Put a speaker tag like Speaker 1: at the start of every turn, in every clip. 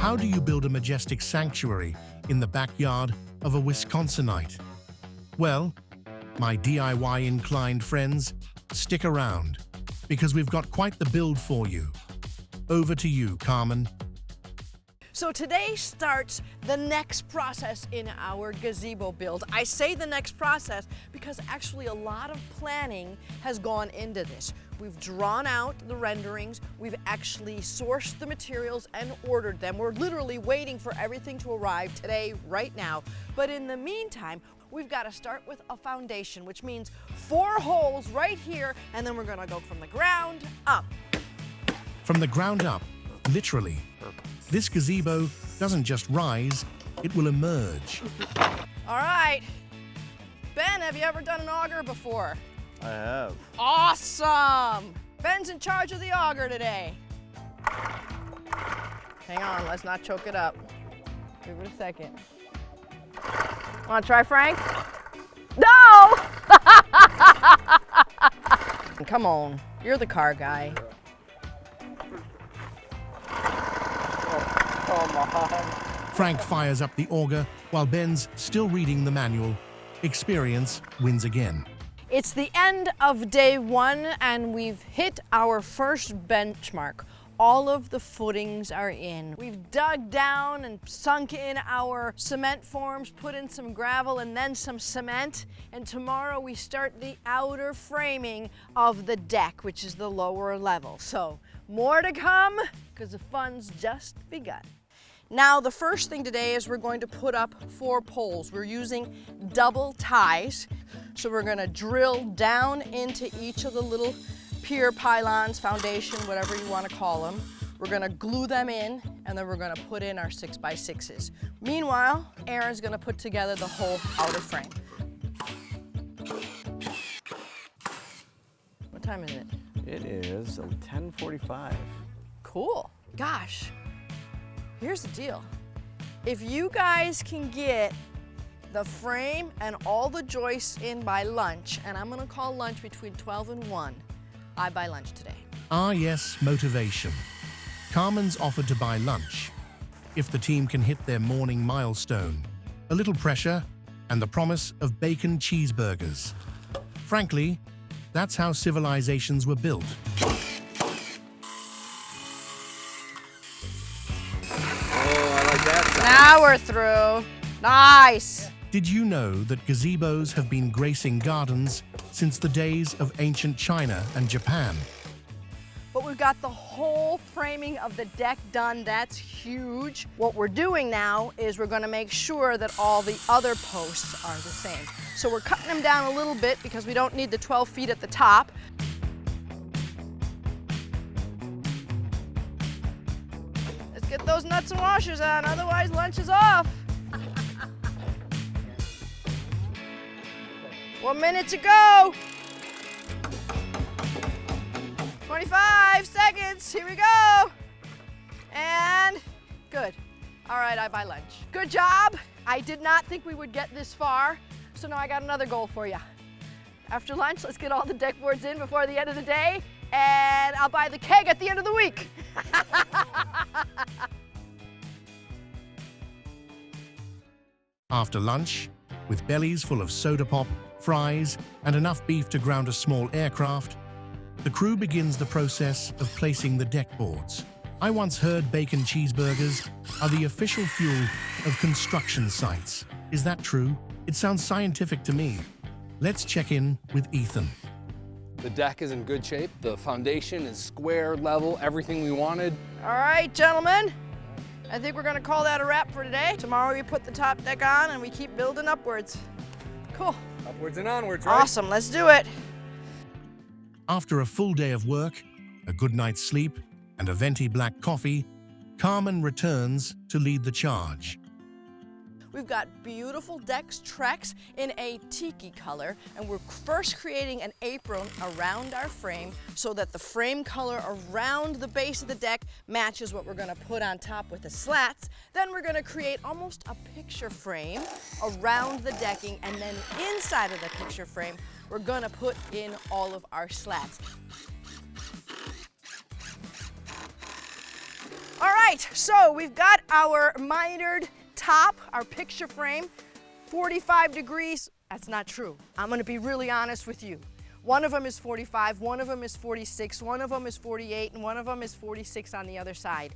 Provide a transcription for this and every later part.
Speaker 1: How do you build a majestic sanctuary in the backyard of a Wisconsinite? Well, my DIY-inclined friends, stick around, because we've got quite the build for you. Over to you, Carmen.
Speaker 2: So today starts the next process in our gazebo build. I say the next process because actually a lot of planning has gone into this. We've drawn out the renderings, we've actually sourced the materials and ordered them. We're literally waiting for everything to arrive today, right now. But in the meantime, we've got to start with a foundation, which means 4 holes right here, and then we're gonna go from the ground up.
Speaker 1: From the ground up, literally. This gazebo doesn't just rise, it will emerge.
Speaker 2: All right. Ben, have you ever done an auger before?
Speaker 3: I have.
Speaker 2: Awesome! Ben's in charge of the auger today. Hang on, let's not choke it up. Give it a second. Wanna try, Frank? No! Come on, you're the car guy.
Speaker 3: Come on.
Speaker 1: Frank fires up the auger while Ben's still reading the manual. Experience wins again.
Speaker 2: It's the end of day 1 and we've hit our first benchmark. All of the footings are in. We've dug down and sunk in our cement forms, put in some gravel and then some cement. And tomorrow we start the outer framing of the deck, which is the lower level. So more to come because the fun's just begun. Now the first thing today is we're going to put up 4 poles. We're using double ties. So we're gonna drill down into each of the little pier pylons, foundation, whatever you wanna call them. We're gonna glue them in and then we're gonna put in our 6x6s. Meanwhile, Aaron's gonna put together the whole outer frame. What time is it?
Speaker 3: It is 10:45.
Speaker 2: Cool. Gosh, here's the deal. If you guys can get the frame and all the joists in by lunch, and I'm gonna call lunch between 12 and 1, I buy lunch today.
Speaker 1: Ah yes, motivation. Carmen's offered to buy lunch if the team can hit their morning milestone. A little pressure and the promise of bacon cheeseburgers. Frankly, that's how civilizations were built.
Speaker 2: Now we're through. Nice.
Speaker 1: Did you know that gazebos have been gracing gardens since the days of ancient China and Japan?
Speaker 2: But we've got the whole framing of the deck done. That's huge. What we're doing now is we're gonna make sure that all the other posts are the same. So we're cutting them down a little bit because we don't need the 12 feet at the top. Let's get those nuts and washers on, otherwise lunch is off. 1 minute to go. 25 seconds, here we go. And good. All right, I buy lunch. Good job. I did not think we would get this far, so now I got another goal for you. After lunch, let's get all the deck boards in before the end of the day, and I'll buy the keg at the end of the week.
Speaker 1: After lunch, with bellies full of soda pop, fries, and enough beef to ground a small aircraft, the crew begins the process of placing the deck boards. I once heard bacon cheeseburgers are the official fuel of construction sites. Is that true? It sounds scientific to me. Let's check in with Ethan.
Speaker 4: The deck is in good shape. The foundation is square, level, everything we wanted.
Speaker 2: All right, gentlemen. I think we're gonna call that a wrap for today. Tomorrow we put the top deck on and we keep building upwards. Cool.
Speaker 4: Upwards and onwards, right?
Speaker 2: Awesome, let's do it.
Speaker 1: After a full day of work, a good night's sleep, and a venti black coffee, Carmen returns to lead the charge.
Speaker 2: We've got beautiful decks Trex in a tiki color, and we're first creating an apron around our frame so that the frame color around the base of the deck matches what we're gonna put on top with the slats. Then we're gonna create almost a picture frame around the decking, and then inside of the picture frame, we're gonna put in all of our slats. All right. right, so we've got our mitered top, our picture frame, 45 degrees. That's not true. I'm gonna be really honest with you. One of them is 45, one of them is 46, one of them is 48, and one of them is 46 on the other side.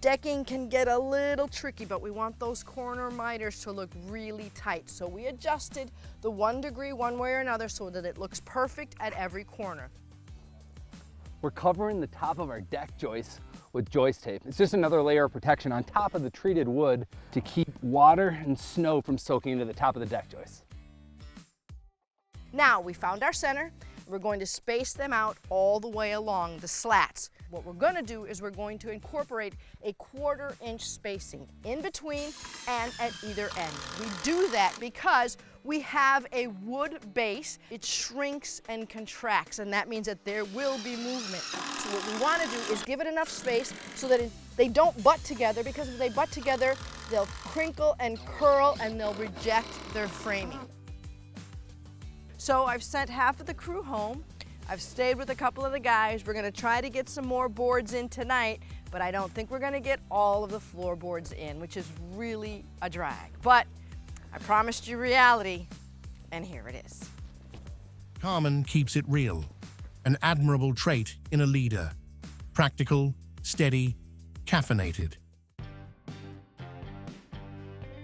Speaker 2: Decking can get a little tricky, but we want those corner miters to look really tight. So we adjusted the 1 degree one way or another so that it looks perfect at every corner.
Speaker 4: We're covering the top of our deck joists with joist tape. It's just another layer of protection on top of the treated wood to keep water and snow from soaking into the top of the deck joists.
Speaker 2: Now we found our center. We're going to space them out all the way along the slats. What we're going to do is we're going to incorporate a 1/4 inch spacing in between and at either end. We do that because we have a wood base. It shrinks and contracts, and that means that there will be movement. So what we want to do is give it enough space so that they don't butt together, because if they butt together, they'll crinkle and curl and they'll reject their framing. So I've sent half of the crew home. I've stayed with a couple of the guys. We're gonna try to get some more boards in tonight, but I don't think we're gonna get all of the floorboards in, which is really a drag. But I promised you reality, and here it is.
Speaker 1: Carmen keeps it real, an admirable trait in a leader. Practical, steady, caffeinated.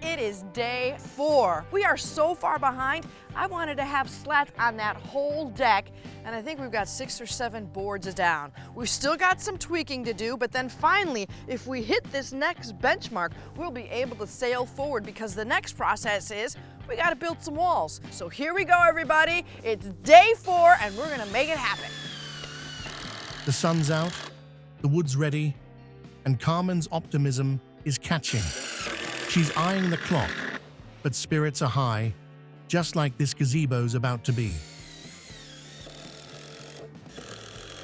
Speaker 2: It is day 4. We are so far behind. I wanted to have slats on that whole deck, and I think we've got 6 or 7 boards down. We've still got some tweaking to do, but then finally, if we hit this next benchmark, we'll be able to sail forward, because the next process is we gotta build some walls. So here we go, everybody. It's day 4, and we're gonna make it happen.
Speaker 1: The sun's out, the wood's ready, and Carmen's optimism is catching. She's eyeing the clock, but spirits are high, just like this gazebo's about to be.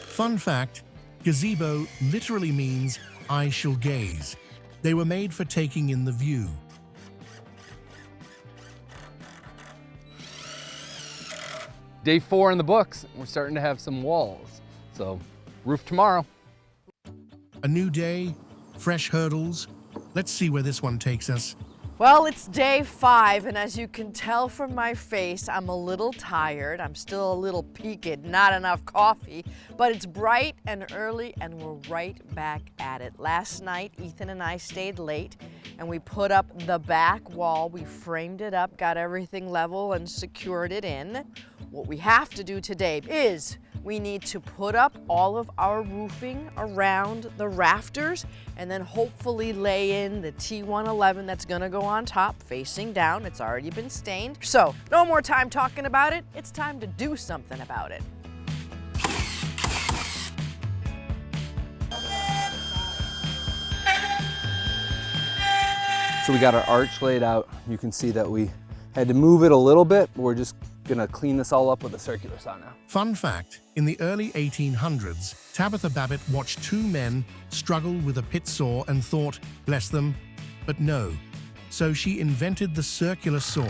Speaker 1: Fun fact, gazebo literally means I shall gaze. They were made for taking in the view.
Speaker 4: Day 4 in the books, we're starting to have some walls. So, roof tomorrow.
Speaker 1: A new day, fresh hurdles. Let's see where this one takes us.
Speaker 2: Well, it's day 5, and as you can tell from my face, I'm a little tired. I'm still a little peaked, not enough coffee, but it's bright and early, and we're right back at it. Last night, Ethan and I stayed late, and we put up the back wall. We framed it up, got everything level, and secured it in. What we have to do today is we need to put up all of our roofing around the rafters, and then hopefully lay in the T111 that's gonna go on top facing down. It's already been stained. So no more time talking about it. It's time to do something about it.
Speaker 4: So we got our arch laid out. You can see that we had to move it a little bit, but we're just gonna clean this all up with a circular saw now.
Speaker 1: Fun fact, in the early 1800s, Tabitha Babbitt watched 2 men struggle with a pit saw and thought, bless them, but no. So she invented the circular saw.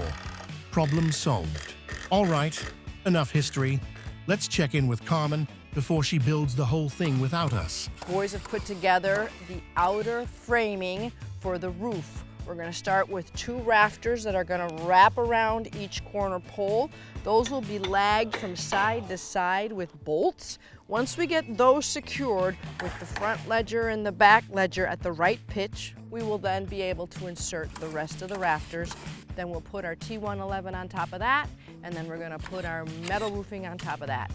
Speaker 1: Problem solved. All right, enough history. Let's check in with Carmen before she builds the whole thing without us.
Speaker 2: Boys have put together the outer framing for the roof. We're gonna start with 2 rafters that are gonna wrap around each corner pole. Those will be lagged from side to side with bolts. Once we get those secured with the front ledger and the back ledger at the right pitch, we will then be able to insert the rest of the rafters. Then we'll put our T111 on top of that, and then we're gonna put our metal roofing on top of that.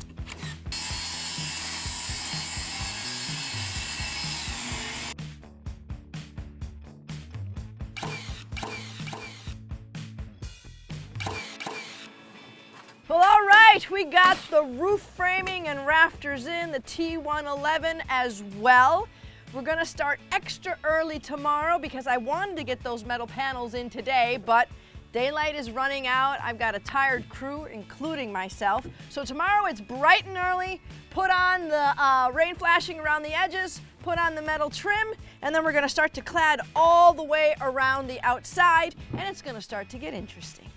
Speaker 2: Well, all right, we got the roof framing and rafters in, the T111 as well. We're gonna start extra early tomorrow because I wanted to get those metal panels in today, but daylight is running out. I've got a tired crew, including myself. So tomorrow it's bright and early, put on the rain flashing around the edges, put on the metal trim, and then we're gonna start to clad all the way around the outside, and it's gonna start to get interesting.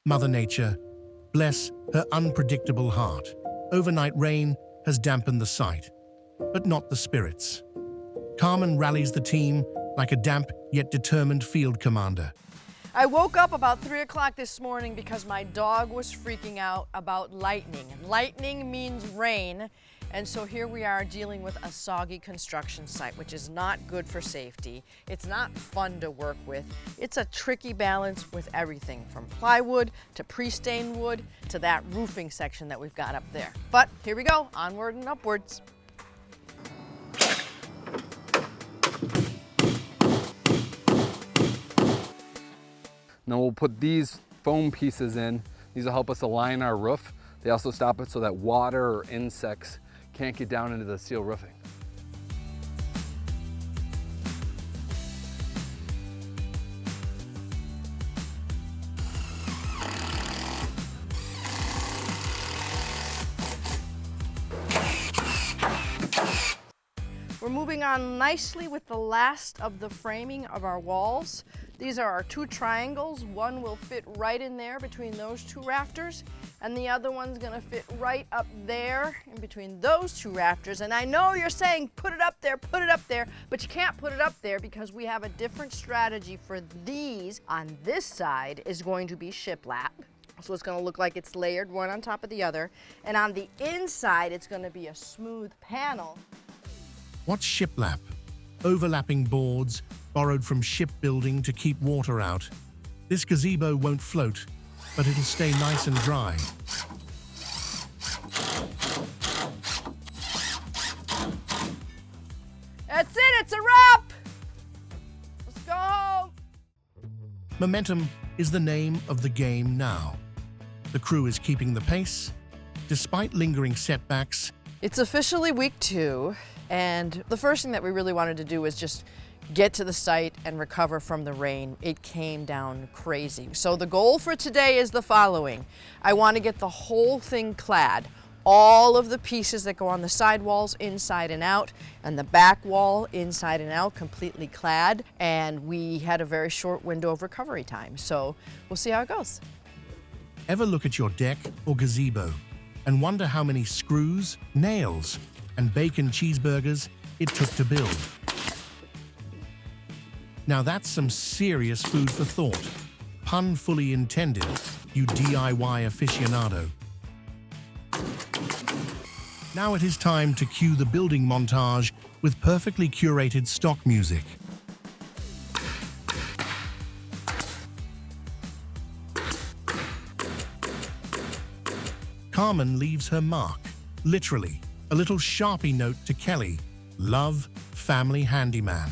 Speaker 1: Mother Nature, bless her unpredictable heart. Overnight rain has dampened the sight, but not the spirits. Carmen rallies the team like a damp yet determined field commander.
Speaker 2: I woke up about 3 o'clock this morning because my dog was freaking out about lightning. And lightning means rain, and so here we are dealing with a soggy construction site, which is not good for safety. It's not fun to work with. It's a tricky balance with everything from plywood to pre-stained wood to that roofing section that we've got up there. But here we go, onward and upwards.
Speaker 4: Then we'll put these foam pieces in. These will help us align our roof. They also stop it so that water or insects can't get down into the steel roofing.
Speaker 2: We're moving on nicely with the last of the framing of our walls. These are our two triangles. One will fit right in there between those two rafters, and the other one's gonna fit right up there in between those two rafters. And I know you're saying, put it up there, but you can't put it up there because we have a different strategy for these. On this side is going to be shiplap. So it's gonna look like it's layered one on top of the other. And on the inside, it's gonna be a smooth panel.
Speaker 1: What's shiplap? Overlapping boards borrowed from shipbuilding to keep water out. This gazebo won't float, but it'll stay nice and dry.
Speaker 2: That's it, it's a wrap! Let's go home.
Speaker 1: Momentum is the name of the game now. The crew is keeping the pace. Despite lingering setbacks,
Speaker 2: It's officially week 2, and the first thing that we really wanted to do was just get to the site and recover from the rain. It came down crazy. So the goal for today is the following. I want to get the whole thing clad. All of the pieces that go on the side walls inside and out, and the back wall inside and out completely clad. And we had a very short window of recovery time. So we'll see how it goes.
Speaker 1: ever look at your deck or gazebo and wonder how many screws, nails, and bacon cheeseburgers it took to build? Now that's some serious food for thought. Pun fully intended, you DIY aficionado. Now it is time to cue the building montage with perfectly curated stock music. Carmen leaves her mark, literally, a little Sharpie note to Kelly, love, Family Handyman.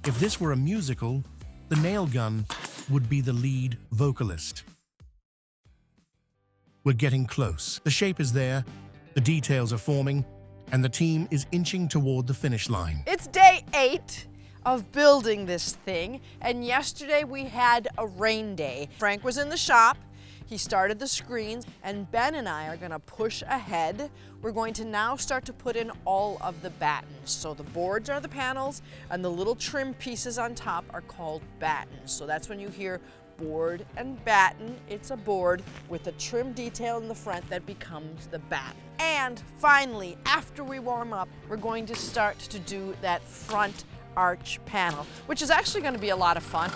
Speaker 1: If this were a musical, the nail gun would be the lead vocalist. We're getting close. The shape is there, the details are forming, and the team is inching toward the finish line.
Speaker 2: It's day 8 of building this thing, and yesterday we had a rain day. Frank was in the shop, he started the screens, and Ben and I are gonna push ahead. We're going to now start to put in all of the battens. So the boards are the panels, and the little trim pieces on top are called battens. So that's when you hear board and batten. It's a board with a trim detail in the front that becomes the batten. And finally, after we warm up, we're going to start to do that front arch panel, which is actually going to be a lot of fun.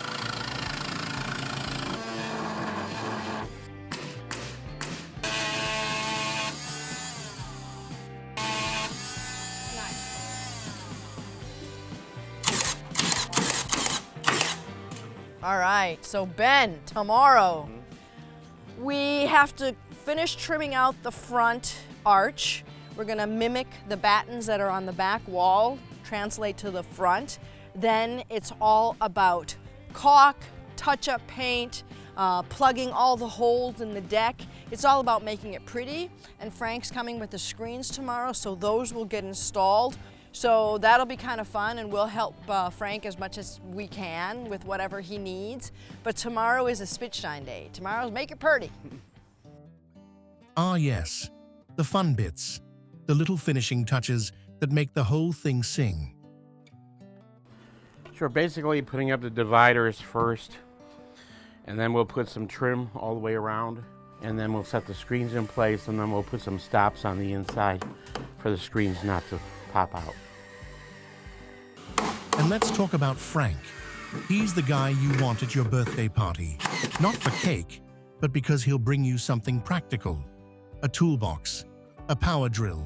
Speaker 2: All right, so Ben, tomorrow we have to finish trimming out the front arch. We're gonna mimic the battens that are on the back wall, translate to the front. Then it's all about caulk, touch-up paint, plugging all the holes in the deck. It's all about making it pretty. And Frank's coming with the screens tomorrow, so those will get installed. So that'll be kind of fun, and we'll help Frank as much as we can with whatever he needs. But tomorrow is a Spitshine day. Tomorrow's make it pretty.
Speaker 1: Ah yes, the fun bits, the little finishing touches that make the whole thing sing.
Speaker 5: Sure, basically putting up the dividers first, and then we'll put some trim all the way around. And then we'll set the screens in place, and then we'll put some stops on the inside for the screens not to pop out.
Speaker 1: And let's talk about Frank. He's the guy you want at your birthday party. Not for cake, but because he'll bring you something practical. A toolbox, a power drill,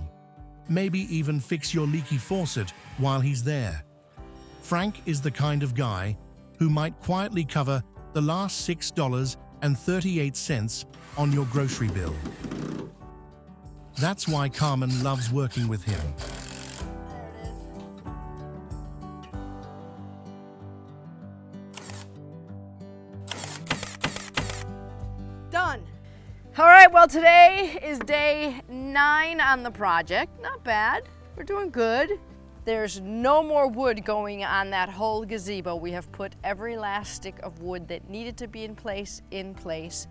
Speaker 1: maybe even fix your leaky faucet while he's there. Frank is the kind of guy who might quietly cover the last $6.38 on your grocery bill. That's why Carmen loves working with him.
Speaker 2: Done. All right, well, today is day 9 on the project. Not bad. We're doing good. There's no more wood going on that whole gazebo. We have put every last stick of wood that needed to be in place in place.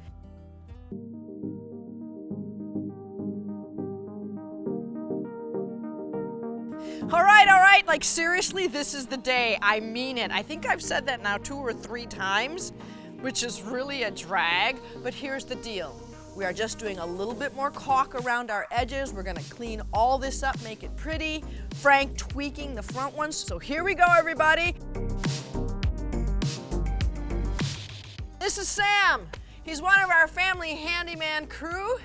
Speaker 2: All right, like seriously, this is the day. I mean it. I think I've said that now 2 or 3 times, which is really a drag, but here's the deal. We are just doing a little bit more caulk around our edges. We're gonna clean all this up, make it pretty. Frank tweaking the front ones. So here we go, everybody. This is Sam. He's one of our Family Handyman crew,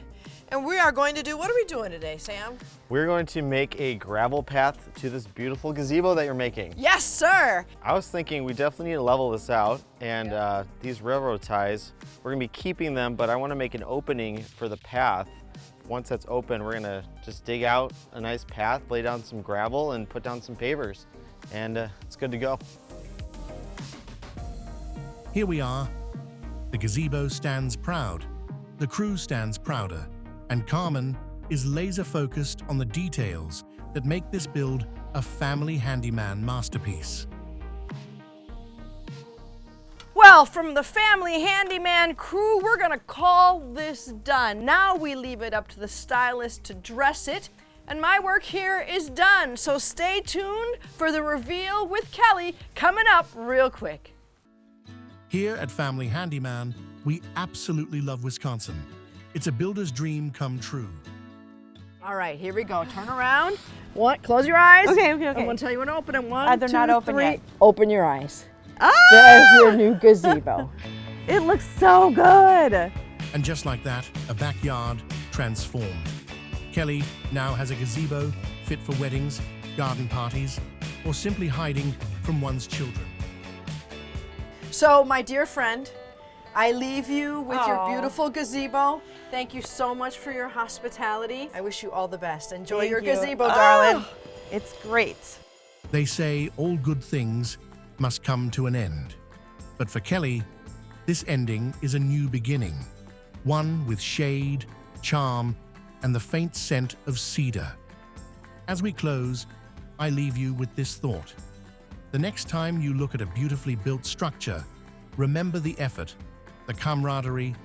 Speaker 2: and we are going to do, what are we doing today, Sam?
Speaker 3: We're going to make a gravel path to this beautiful gazebo that you're making.
Speaker 2: Yes, sir.
Speaker 3: I was thinking we definitely need to level this out, and these railroad ties, we're gonna be keeping them, but I wanna make an opening for the path. Once that's open, we're gonna just dig out a nice path, lay down some gravel, and put down some pavers, and it's good to go.
Speaker 1: Here we are. The gazebo stands proud, the crew stands prouder, and Carmen is laser-focused on the details that make this build a Family Handyman masterpiece.
Speaker 2: Well, from the Family Handyman crew, we're gonna call this done. Now we leave it up to the stylist to dress it, and my work here is done. So stay tuned for the reveal with Kelly coming up real quick.
Speaker 1: Here at Family Handyman, we absolutely love Wisconsin. It's a builder's dream come true.
Speaker 2: All right, here we go. Turn around. Close your eyes.
Speaker 6: Okay.
Speaker 2: I'm gonna tell you when to open them. 1,
Speaker 6: They're
Speaker 2: 2,
Speaker 6: not open
Speaker 2: 3.
Speaker 6: yet.
Speaker 2: Open your eyes.
Speaker 6: Ah!
Speaker 2: There's your new gazebo.
Speaker 6: It looks so good.
Speaker 1: And just like that, a backyard transformed. Kelly now has a gazebo fit for weddings, garden parties, or simply hiding from one's children.
Speaker 2: So, my dear friend, I leave you with your
Speaker 6: Aw.
Speaker 2: beautiful gazebo. Thank you so much for your hospitality. I wish you all the best. Enjoy
Speaker 6: Thank
Speaker 2: your
Speaker 6: you.
Speaker 2: gazebo, darling.
Speaker 6: It's great.
Speaker 1: They say all good things must come to an end. But for Kelly, this ending is a new beginning. One with shade, charm, and the faint scent of cedar. As we close, I leave you with this thought. The next time you look at a beautifully built structure, remember the effort, the camaraderie,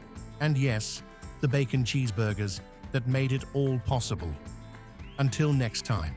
Speaker 1: and yes, the bacon cheeseburgers that made it all possible. Until next time.